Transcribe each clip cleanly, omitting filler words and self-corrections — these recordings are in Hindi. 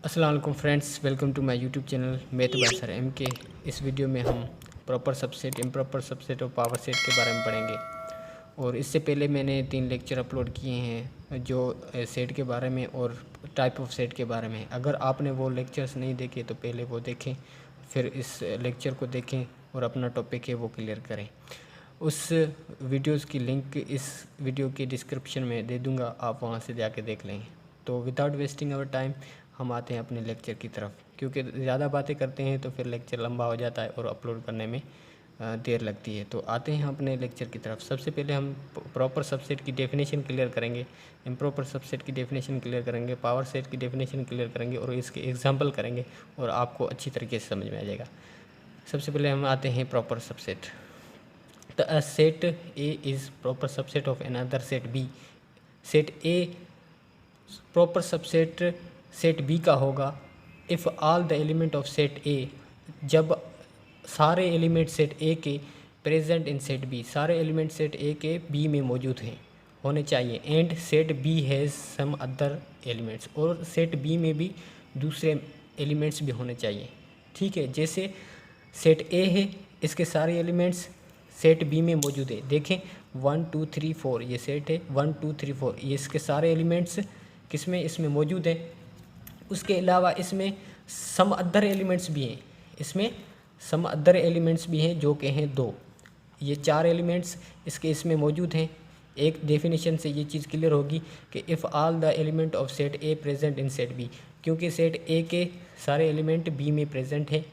अस्सलाम वालेकुम friends, welcome to my YouTube channel math by sir M K. इस वीडियो में हम प्रॉपर सबसेट, इम्प्रॉपर सबसेट और पावर सेट के बारे में पढ़ेंगे। और इससे पहले मैंने 3 लेक्चर अपलोड किए हैं जो सेट के बारे में और टाइप ऑफ सेट के बारे में। अगर आपने वो लेक्चर्स नहीं देखे तो पहले वो देखें, फिर इस लेक्चर को देखें और अपना टॉपिक है वो क्लियर करें। उस वीडियोज़ की लिंक इस वीडियो के डिस्क्रिप्शन में दे दूँगा, आप वहाँ से जाके देख लें। तो विदाउट वेस्टिंग आवर टाइम हम आते हैं अपने लेक्चर की तरफ, क्योंकि ज़्यादा बातें करते हैं तो फिर लेक्चर लंबा हो जाता है और अपलोड करने में देर लगती है। तो आते हैं अपने लेक्चर की तरफ। सबसे पहले हम प्रॉपर सबसेट की डेफिनेशन क्लियर करेंगे, इम्प्रॉपर सबसेट की डेफिनेशन क्लियर करेंगे, पावर सेट की डेफिनेशन क्लियर करेंगे और इसके एग्जांपल करेंगे और आपको अच्छी तरीके से समझ में आ जाएगा। सबसे पहले हम आते हैं प्रॉपर सबसेट। तो a set A is proper subset of another set B। Set A proper subset set B का होगा if all the element of set A, जब सारे एलिमेंट सेट A के प्रेजेंट इन सेट B, सारे एलिमेंट सेट A के B में मौजूद हैं, होने चाहिए। And set B has some other elements, और सेट B में भी दूसरे एलिमेंट्स भी होने चाहिए। ठीक है, जैसे सेट A है, इसके सारे एलिमेंट्स सेट बी में मौजूद है। देखें 1 2 3 4 ये सेट है, 1 2 3 4 ये इसके सारे एलिमेंट्स किसमें इसमें मौजूद है। उसके अलावा इसमें सम अदर एलिमेंट्स भी हैं, इसमें सम अदर एलिमेंट्स भी हैं जो कि हैं 2। ये 4 एलिमेंट्स इसमें मौजूद हैं। एक डेफिनेशन से ये चीज़ क्लियर होगी कि if all the element of set A present in set B, क्योंकि सेट ए के सारे एलिमेंट बी में प्रेजेंट हैं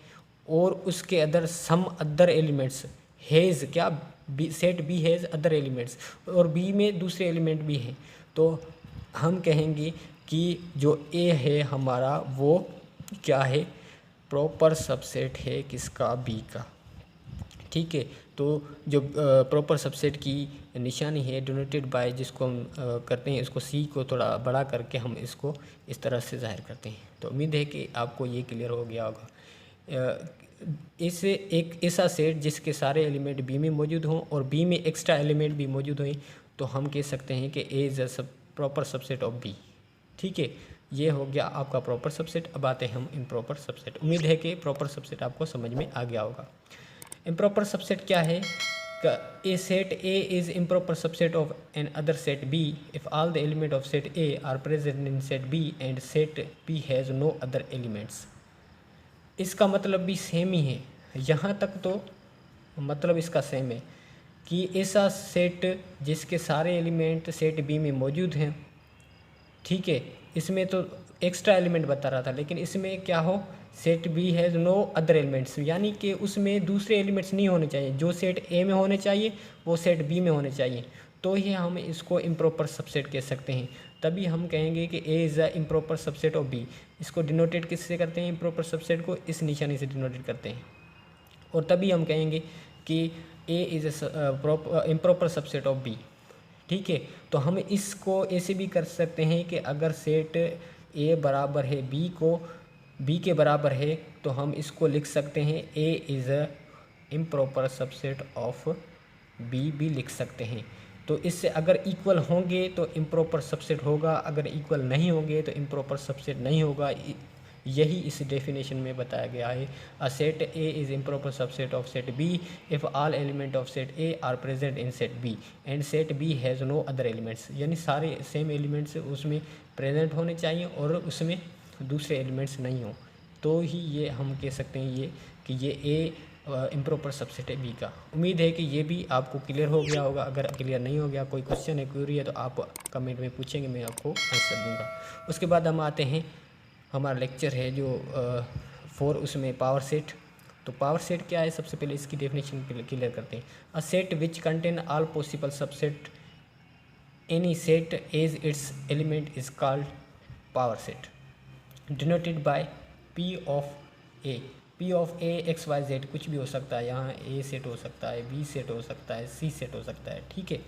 और उसके other some other elements has क्या B, set B has other elements, और बी में दूसरे एलिमेंट भी हैं। तो हम कहेंगे कि जो ए है हमारा वो क्या है, प्रॉपर सबसेट है किसका, बी का। ठीक है, तो जो प्रॉपर सबसेट की निशानी है डिनोटेड बाय, जिसको हम करते हैं, इसको सी को थोड़ा बड़ा करके हम इसको इस तरह से जाहिर करते हैं। तो उम्मीद है कि आपको ये क्लियर हो गया होगा। इससे एक ऐसा सेट जिसके सारे एलिमेंट बी में मौजूद हों और बी में एक्स्ट्रा एलिमेंट भी मौजूद हों, तो हम कह सकते हैं कि A is a proper subset of B. ठीक है, ये हो गया आपका प्रॉपर सबसेट। अब आते हैं हम इम्प्रॉपर सबसेट। उम्मीद है कि प्रॉपर सबसेट आपको समझ में आ गया होगा। इम्प्रॉपर सबसेट क्या है? A set A is improper subset of an other set B if all the element of set A are present in set B and set B has no other elements. इसका मतलब भी सेम ही है, यहाँ तक तो मतलब इसका सेम है कि ऐसा सेट जिसके सारे एलिमेंट सेट बी में मौजूद हैं। ठीक है, इसमें तो एक्स्ट्रा एलिमेंट बता रहा था, लेकिन इसमें क्या हो, set B has no other elements, यानी कि उसमें दूसरे एलिमेंट्स नहीं होने चाहिए। जो सेट ए में होने चाहिए वो सेट बी में होने चाहिए, तो ही हम इसको इम्प्रॉपर सबसेट कह सकते हैं। तभी हम कहेंगे कि A is a improper subset of B. इसको डिनोटेट किससे करते हैं, इम्प्रॉपर सबसेट को इस निशानी से डिनोटेट करते हैं, और तभी हम कहेंगे कि A is a improper subset of B. ठीक है, तो हम इसको ऐसे भी कर सकते हैं कि अगर सेट ए बराबर है बी को, बी के बराबर है, तो हम इसको लिख सकते हैं A is a improper subset of B भी लिख सकते हैं। तो इससे अगर इक्वल होंगे तो इम्प्रॉपर सबसेट होगा, अगर इक्वल नहीं होंगे तो इम्प्रॉपर सबसेट नहीं होगा। यही इस डेफिनेशन में बताया गया है। A set A is improper subset of set B if all element of set A are present in set B and set B has no other elements, यानी सारे सेम एलिमेंट्स उसमें प्रेजेंट होने चाहिए और उसमें दूसरे एलिमेंट्स नहीं हो, तो ही ये हम कह सकते हैं ये कि ये ए इम्प्रॉपर सबसेट है बी का। उम्मीद है कि ये भी आपको क्लियर हो गया होगा। अगर क्लियर नहीं हो गया, कोई क्वेश्चन है, क्वेरी है, तो आप कमेंट में पूछेंगे, मैं आपको आंसर दूंगा। उसके बाद हम आते हैं, हमारा लेक्चर है जो 4, उसमें पावर सेट। तो पावर सेट क्या है, सबसे पहले इसकी डेफिनेशन क्लियर करते हैं। A set which contain all possible subset any set as its element is called power set, denoted by P of A. P of A X Y Z कुछ भी हो सकता है, यहाँ ए सेट हो सकता है, बी सेट हो सकता है, सी सेट हो सकता है। ठीक है,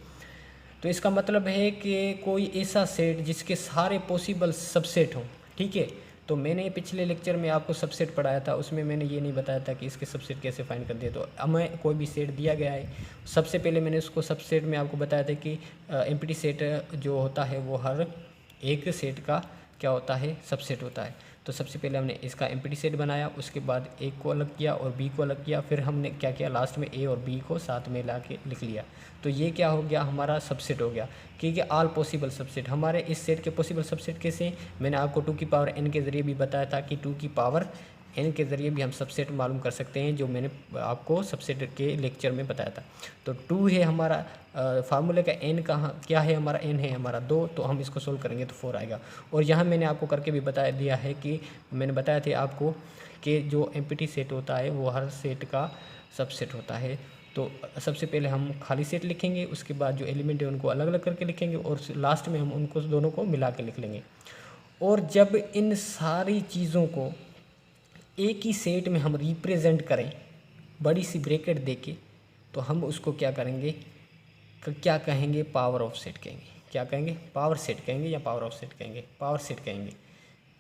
तो इसका मतलब है कि कोई ऐसा सेट जिसके सारे पॉसिबल सबसेट हों। ठीक है, तो मैंने पिछले लेक्चर में आपको सबसेट पढ़ाया था, उसमें मैंने ये नहीं बताया था कि इसके सबसेट कैसे फाइंड कर दिए। तो हमें कोई भी सेट दिया गया है, सबसे पहले मैंने उसको सबसेट में आपको बताया था कि एम्प्टी सेट जो होता है वो हर एक सेट का क्या होता है, सबसेट होता है। तो सबसे पहले हमने इसका एम्प्टी सेट बनाया, उसके बाद ए को अलग किया और बी को अलग किया, फिर हमने क्या किया, लास्ट में ए और बी को साथ में ला के लिख लिया। तो ये क्या हो गया, हमारा सबसेट हो गया। क्योंकि ऑल पॉसिबल सबसेट, हमारे इस सेट के पॉसिबल सबसेट कैसे हैं, मैंने आपको 2 की पावर n के ज़रिए भी बताया था कि 2 की पावर n के ज़रिए भी हम सबसेट मालूम कर सकते हैं, जो मैंने आपको सबसेट के लेक्चर में बताया था। तो 2 है हमारा फार्मूले का, n कहाँ क्या है हमारा, n है हमारा 2, तो हम इसको सोल्व करेंगे तो 4 आएगा। और यहाँ मैंने आपको करके भी बता दिया है कि मैंने बताया था आपको कि जो एम्प्टी सेट होता है वो हर सेट का सबसेट होता है। तो सबसे पहले हम खाली सेट लिखेंगे, उसके बाद जो एलिमेंट है उनको अलग अलग करके लिखेंगे और लास्ट में हम उनको दोनों को मिला के लिख लेंगे। और जब इन सारी चीज़ों को एक ही सेट में हम रिप्रेजेंट करें बड़ी सी ब्रैकेट देके, तो हम उसको क्या करेंगे, क्या कहेंगे, पावर ऑफ सेट कहेंगे। क्या कहेंगे, पावर सेट कहेंगे या पावर ऑफ सेट कहेंगे, पावर सेट कहेंगे।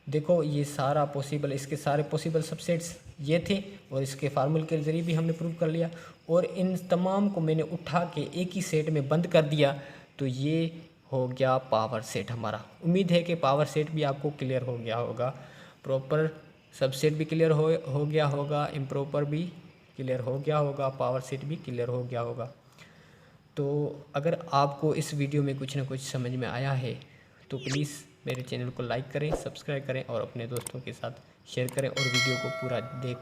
देखो ये सारा पॉसिबल, इसके सारे पॉसिबल सबसेट्स ये थे और इसके फार्मूले के ज़रिए भी हमने प्रूव कर लिया। और इन तमाम को मैंने उठा के एक ही सेट में बंद कर दिया, तो ये हो गया पावर सेट हमारा। उम्मीद है कि पावर सेट भी आपको क्लियर हो गया होगा, प्रॉपर सबसेट भी क्लियर हो गया होगा, इम्प्रॉपर भी क्लियर हो गया होगा, पावर सेट भी क्लियर हो गया होगा। तो अगर आपको इस वीडियो में कुछ ना कुछ समझ में आया है तो प्लीज़ मेरे चैनल को लाइक करें, सब्सक्राइब करें और अपने दोस्तों के साथ शेयर करें और वीडियो को पूरा देख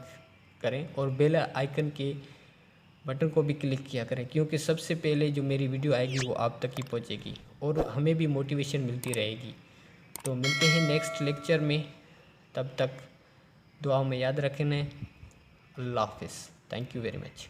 करें और बेल आइकन के बटन को भी क्लिक किया करें, क्योंकि सबसे पहले जो मेरी वीडियो आएगी वो आप तक ही पहुंचेगी और हमें भी मोटिवेशन मिलती रहेगी। तो मिलते हैं नेक्स्ट लेक्चर में, तब तक दुआ में याद रखना। अल्लाह हाफ़िज़। Thank you very much.